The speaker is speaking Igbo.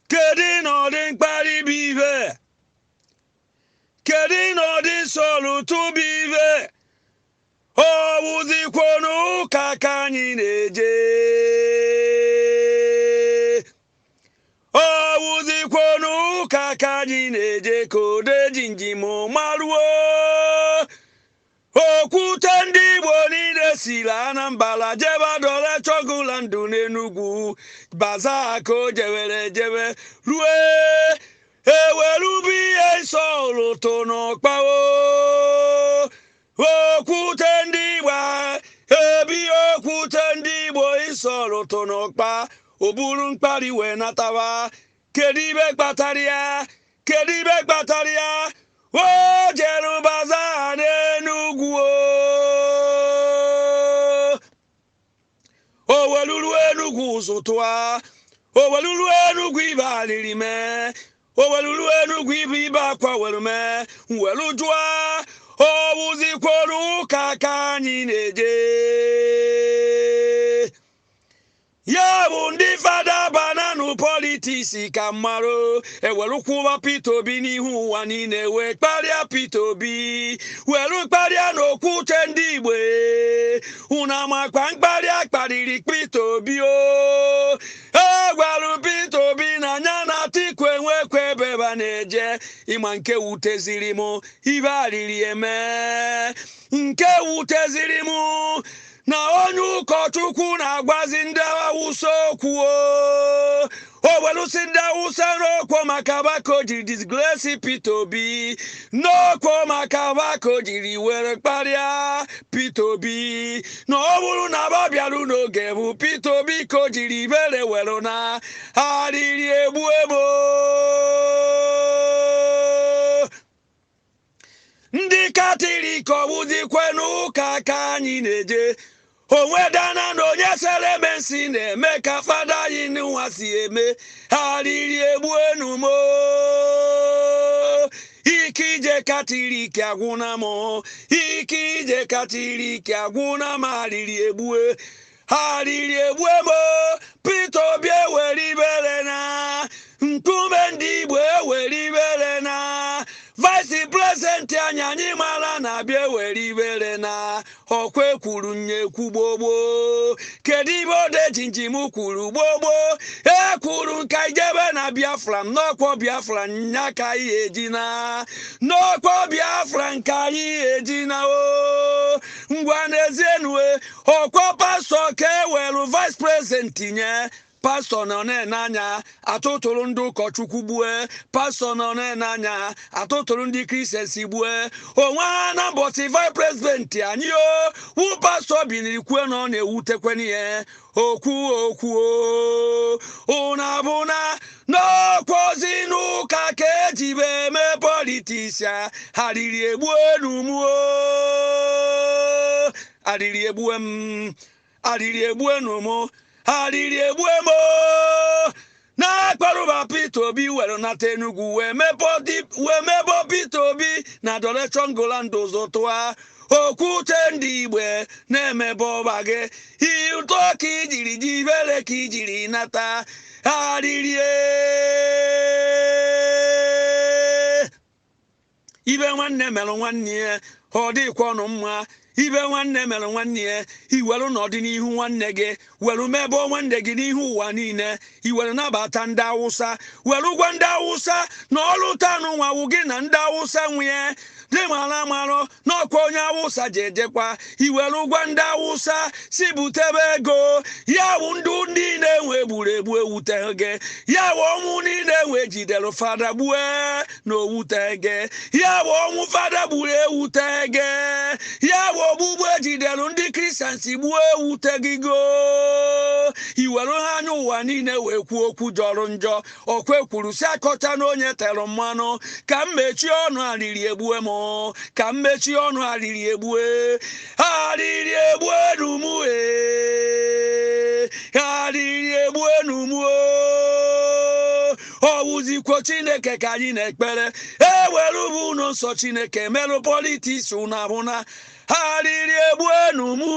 Kedi no din pari bive. Kedi no din solu tu bive. O wuzi kwonu kakanyi neje. O wuzi kwonu kakanyi neje kode jinjimo maruo. Okwute Ndiigbo niile siri Anambra jebe dọrọ chọgụla ndụ n'Enugwu baza ka o jewere jebe rue ewerubu ihe nsọ ụlụtụ n'ọkpa okwute Ndiigbo ebi okwute Ndiigbo ịsọ ụlụtụ n'ọkpa o buru mkpari wee nataba kedu ibe kpatara ya kedu ibe kpatara ya o jere baza n'Enugwu o weluru Enugwu zụtụa o weluru Enugwu ibe alịrị mee o weluru Enugwu ibe akwa were mee welu jụa o wụzikwuru ụka ka anyị na-eje ya bụ ndị fada bananụ politiks ka mmarụ ewerukwụwa Peter Obi n'ihu ụwa niile wee kparịa Peter Obi were kparịa n'okwute Ndiigbo unu amakwa mkparịa kparịrị Peter Obi o egwaru Peter Obi na anya na Atiku enwekwa ebe ba na-eje ịma nke wuteziri m ibe arịrị eme nke wuteziri m na onye ụkọchukwu na-agwazi ndị Awụsa okwu o welusi ndị Awụsa n'okwu maka Mbaka jiri disgrace Peter Obi n'okwu maka Mbaka jiri were kparịa Peter Obi na ọ bụrụ na ba bịaru n'oge bụ Peter Obi ka o jiri ibere were na arịrị egbu ebo ndị Katọlik ọbụzikwe n'ụka ka anyị na-eje onwe dana na onye sere eme nsi na-eme ka fada anyị n'ụwa si eme arịrị egbu enumo ike ije Katọlik agwụna m ike ije Katọlik agwụna m arịrị egbue mo Peter Obi ewere ibere na nkume Ndiigbo ewere ibere na vice president anyị mara na-abịa ewere ibere na ọkwa kwuru nyekwu gbogbo kedu ibe Odenjiji m kwuru gbogbo ekwuru nka ijebe na Biafra n'ọkwa Biafra nya ka anyị ejina n'ọkwa Biafra nka anyị ejina o ngwa n'ezienue ọkwa pastọ ka ewelu vice president nye pastọ nọ n'anya atụtụrụ ndị ụkọchukwu gbue pastọ nọ n'anya atụtụrụ ndị Kristians gbue onwe ha na mbọchị vice president anyị o wu pastọ binirikwue na ọ na-ewutekwe n'ihe okwu ụna bụna n'okwozi n'ụka ka ejibe eme politiks ha riri egbu enumu arịrị egbue m arịrị egbu enumu arịrị egbue mo na-akparụba Peter Obi were nata Enugwu wee mebo Peter Obi na Direction Golando zụtụa okwute Ndiigbo na-emebe ọba gị ụtọ ka ijiri ji ibere ka ijiri nata arịrị ibe nwanne mere nwanne ya ọ dịkwa ọnụ mma ibe nwanne mere nwanne ya iwelu n'ọdịnihu nwanne gị welu mebe nwanne gị n'ihu ụwa niile iwelu nabata ndị Awụsa welu gwa ndị Awụsa na ọlụ tanụ nwawu gị na ndị Awụsa nwunye dị mara amarụ n'ọkwa onye Awụsa ji ejekwa iwelu gwa ndị Awụsa si butebe ego ya wụ ndị na-enwe egburu egbu ewute gị ya wụ ọnwụ niile enwe jidere fada gbue na owute gị ya wụ ọnwụ fada gburu ewute gị ya wụ ogbugbu ejidere ndị Kristians gbuo ewute gị go iwelu ha anya ụwa niile wee kwuo okwu jọrọ njọ okwe kwuru si akọcha na onye tere mmanụ ka m mechie ọnụ arịrị egbue m ka m mechie ọnụ arịrị egbue numu arịrị egbue numu ọwụzikwo Chineke ka anyị na-ekpere ewere bụ ụlọ nsọ Chineke merụ politiks ụna hụna arịrị egbue numu